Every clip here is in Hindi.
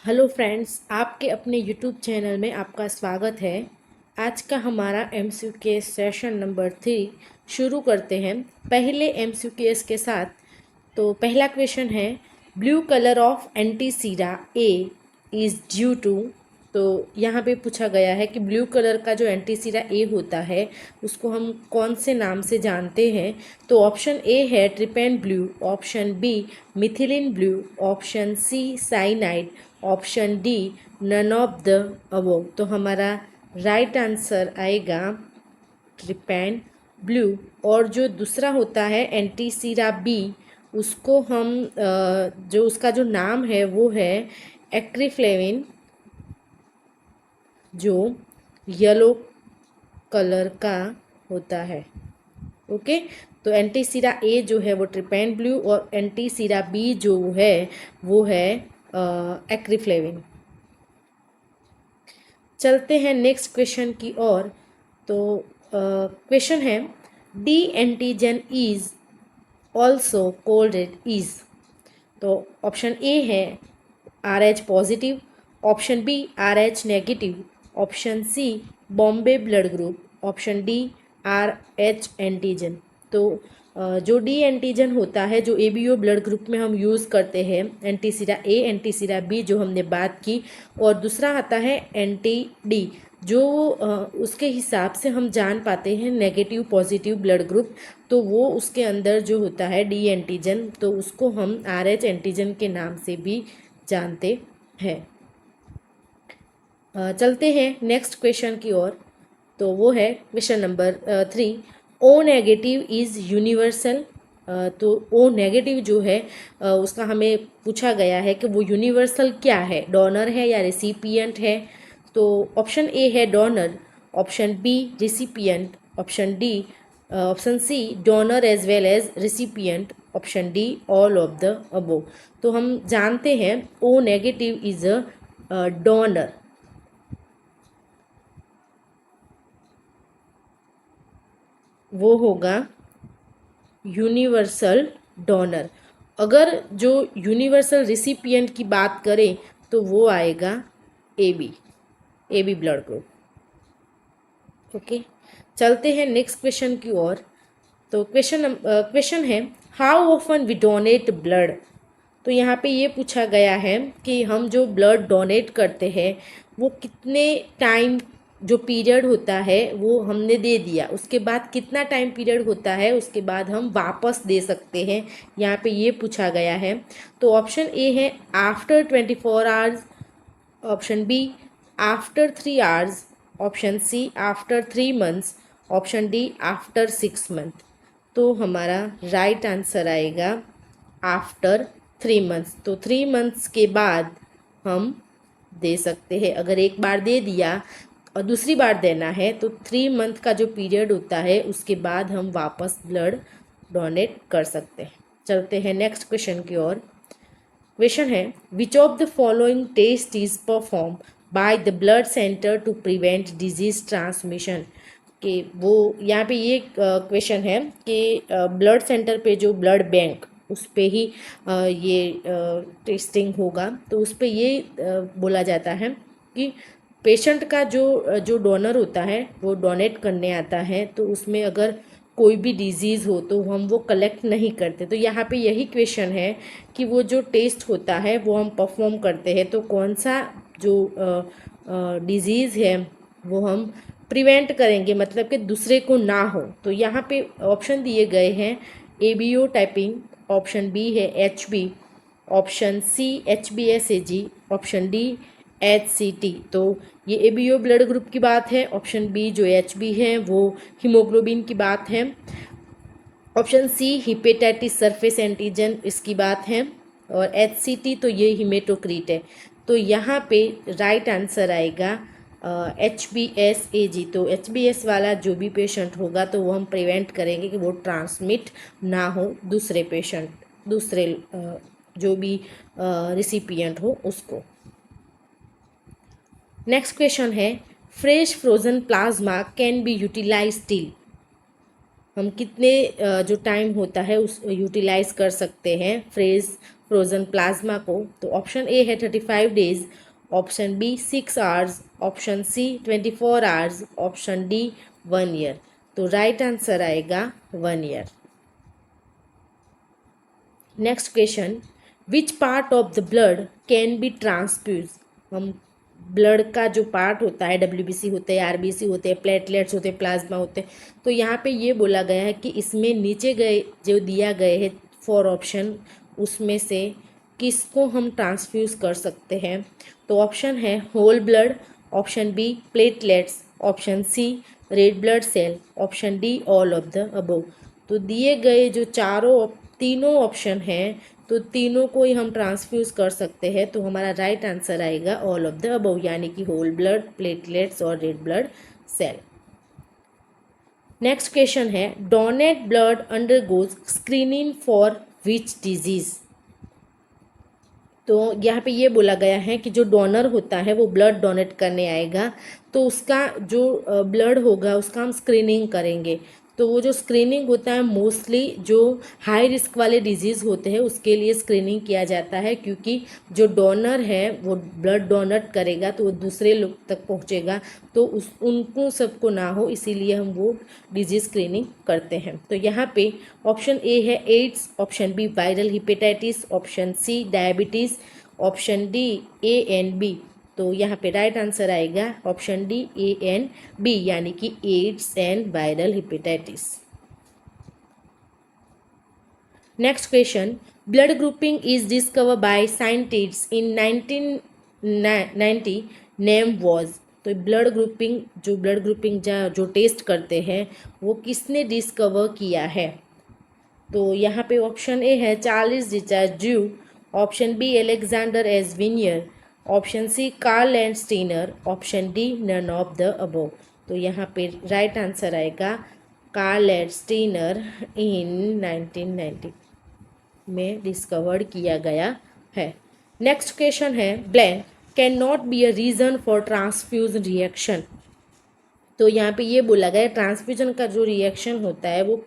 हेलो फ्रेंड्स, आपके अपने यूट्यूब चैनल में आपका स्वागत है। आज का हमारा एमसीक्यू सेशन नंबर 3 शुरू करते हैं पहले एमसीक्यू के साथ। तो पहला क्वेश्चन है, blue colour of antisera A is due to. तो यहाँ पे पूछा गया है कि ब्लू कलर का जो एंटीसीरा ए होता है उसको हम कौन से नाम से जानते हैं। तो ऑप्शन ए है trypan blue, option B methylene blue, option C cyanide, option D none of the above. तो हमारा राइट आंसर आएगा ट्रिपेन ब्लू। और जो दूसरा होता है एंटीसीरा बी, उसको हम जो उसका जो नाम है वो है एक्रीफ्लेविन, जो येलो कलर का होता है। ओके, तो एंटीसीरा ए जो है वो ट्रिपेन ब्लू और एंटीसीरा बी जो है वो है एक्रीफ्लेविन। चलते हैं नेक्स्ट क्वेश्चन की ओर। तो क्वेश्चन है, D antigen is also called is. तो ऑप्शन ए है R H positive, option B R H negative, option C Bombay blood group, option D R H antigen. तो जो डी एंटीजन होता है जो एबीओ ब्लड ग्रुप में हम यूज़ करते हैं, एंटीसीरा ए एंटीसीरा बी जो हमने बात की, और दूसरा आता है एंटी डी, जो उसके हिसाब से हम जान पाते हैं नेगेटिव पॉजिटिव ब्लड ग्रुप। तो वो उसके अंदर जो होता है डी एंटीजन, तो उसको हम आर एच एंटीजन के नाम से भी जानते हैं। चलते हैं नेक्स्ट क्वेश्चन की ओर। तो वो है question number 3, O negative is universal. तो ओ नेगेटिव जो है उसका हमें पूछा गया है कि वो यूनिवर्सल क्या है, डोनर है या रेसिपिएंट है। तो ऑप्शन ए है donor, option B recipient, option C donor as well as recipient, option D all of the above. तो हम जानते हैं O negative is a donor. वो होगा यूनिवर्सल डोनर। अगर जो यूनिवर्सल रिसिपिएंट की बात करें तो वो आएगा A B blood group. Okay, चलते हैं नेक्स्ट क्वेश्चन की ओर। तो क्वेश्चन है, how often we donate blood. तो यहाँ पे ये पूछा गया है कि हम जो ब्लड डोनेट करते हैं वो कितने टाइम, जो पीरियड होता है वो हमने दे दिया, उसके बाद कितना टाइम पीरियड होता है उसके बाद हम वापस दे सकते हैं, यहाँ पे ये पूछा गया है। तो ऑप्शन ए है after 24 hours, option B after 3 hours, option C after 3 months, option D after 6 month. तो हमारा राइट आंसर आएगा आफ्टर 3 मंथ्स। तो 3 मंथ्स के बाद हम दे सकते हैं। अगर एक बार दे दिया और दूसरी बार देना है तो 3 मंथ का जो पीरियड होता है उसके बाद हम वापस ब्लड डोनेट कर सकते हैं। चलते हैं नेक्स्ट क्वेश्चन की ओर। क्वेश्चन है, which of the following test is perform by the blood centre to prevent disease transmission. कि वो यहाँ पे ये क्वेश्चन है कि ब्लड सेंटर पे जो ब्लड बैंक उस पे ही ये टेस्टिंग होगा। तो उस पे ये बोला जाता है कि पेशेंट का जो डोनर होता है वो डोनेट करने आता है, तो उसमें अगर कोई भी डिजीज़ हो तो हम वो कलेक्ट नहीं करते। तो यहाँ पे यही क्वेश्चन है कि वो जो टेस्ट होता है वो हम परफॉर्म करते हैं तो कौन सा जो डिजीज़ है वो हम प्रिवेंट करेंगे, मतलब कि दूसरे को ना हो। तो यहाँ पे ऑप्शन दिए गए हैं एबीओ टाइपिंग, ऑप्शन बी है H B, option C H B S A G, option D H C T. तो ये एबीओ ब्लड ग्रुप की बात है, ऑप्शन बी जो एच बी है वो हीमोग्लोबिन की बात है, option C hepatitis surface antigen इसकी बात है, और एच सी टी तो ये हिमेटोक्रीट है। तो यहाँ पे राइट आंसर आएगा एच बी एस ए जी। तो एच बी एस वाला जो भी पेशेंट होगा तो वो हम प्रिवेंट करेंगे कि वो ट्रांसमिट ना हो दूसरे पेशेंट, दूसरे जो भी रिसिपिएंट हो उसको। नेक्स्ट क्वेश्चन है, fresh frozen plasma can be utilize still. हम कितने जो टाइम होता है उस यूटिलाइज कर सकते हैं फ्रेज फ्रोजन प्लाज्मा को। तो ऑप्शन ए है 35 days, option B 6 hours, option C 24 hours, option D 1 year. तो राइट आंसर आएगा 1 year. Next question, which part of the blood can be transfuse. हम ब्लड का जो पार्ट होता है, डब्ल्यूबीसी होते हैं, आरबीसी होते हैं, प्लेटलेट्स होते हैं, प्लाज्मा होते हैं, तो यहाँ पे ये बोला गया है कि इसमें नीचे गए जो दिया गए है 4 ऑप्शन, उसमें से किसको हम ट्रांसफ्यूज कर सकते हैं। तो ऑप्शन है whole blood, option B platelets, option C red blood cell, option D all of the above. तो दिए गए जो तीनों ऑप्शन हैं, तो तीनों को ही हम ट्रांसफ्यूज कर सकते हैं। तो हमारा राइट आंसर आएगा ऑल ऑफ द अबव, यानी कि होल ब्लड, प्लेटलेट्स और red blood cell. Next question है, donate blood undergoes screening for which disease. तो यहाँ पे ये बोला गया है कि जो डोनर होता है वो ब्लड डोनेट करने आएगा, तो उसका जो ब्लड होगा उसका हम स्क्रीनिंग करेंगे। तो वो जो स्क्रीनिंग होता है मोस्टली जो हाई रिस्क वाले डिजीज़ होते हैं उसके लिए स्क्रीनिंग किया जाता है, क्योंकि जो डोनर है वो ब्लड डोनेट करेगा तो वो दूसरे लोग तक पहुँचेगा, तो उनको सबको ना हो, इसीलिए हम वो डिजीज़ स्क्रीनिंग करते हैं। तो यहाँ पे ऑप्शन ए है AIDS, option B viral hepatitis, option C diabetes, option D A and B. तो यहाँ पे राइट आंसर आएगा option D A and B, यानी कि AIDS and viral hepatitis. Next question, blood grouping is discover by scientists in 1990, name was. तो ब्लड ग्रुपिंग जो टेस्ट करते हैं वो किसने डिस्कवर किया है। तो यहाँ पे ऑप्शन ए है Charles Richard Drew, option B Alexander S Wiener, option C Karl Landsteiner, option D none of the above. तो यहाँ पे राइट आंसर आएगा कार्ल एंड स्टीनर इन 1990 में डिस्कवर्ड किया गया है। नेक्स्ट क्वेश्चन है, blank cannot be a reason for transfusion reaction. तो यहाँ पे ये बोला गया ट्रांसफ्यूजन का जो रिएक्शन होता है वो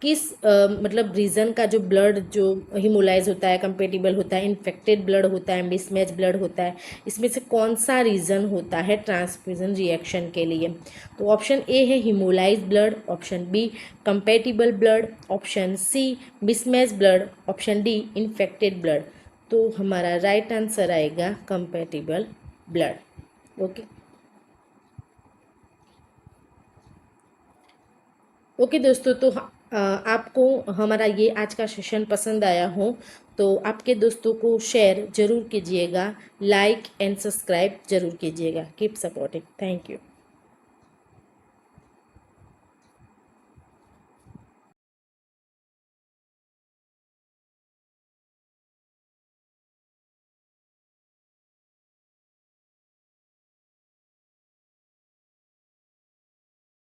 किस मतलब रीज़न का, जो ब्लड जो हिमोलाइज होता है, कंपेटिबल होता है, इन्फेक्टेड ब्लड होता है, मिसमैच ब्लड होता है, इसमें से कौन सा रीज़न होता है ट्रांसफ्यूजन रिएक्शन के लिए। तो ऑप्शन ए है haemolyse blood, option B compatible blood, option C mismatch blood, option D infected blood. तो हमारा राइट आंसर आएगा कंपेटिबल ब्लड। ओके दोस्तों, तो आपको हमारा ये आज का सेशन पसंद आया हो तो आपके दोस्तों को शेयर ज़रूर कीजिएगा, लाइक एंड सब्सक्राइब ज़रूर कीजिएगा। Keep supporting, thank you.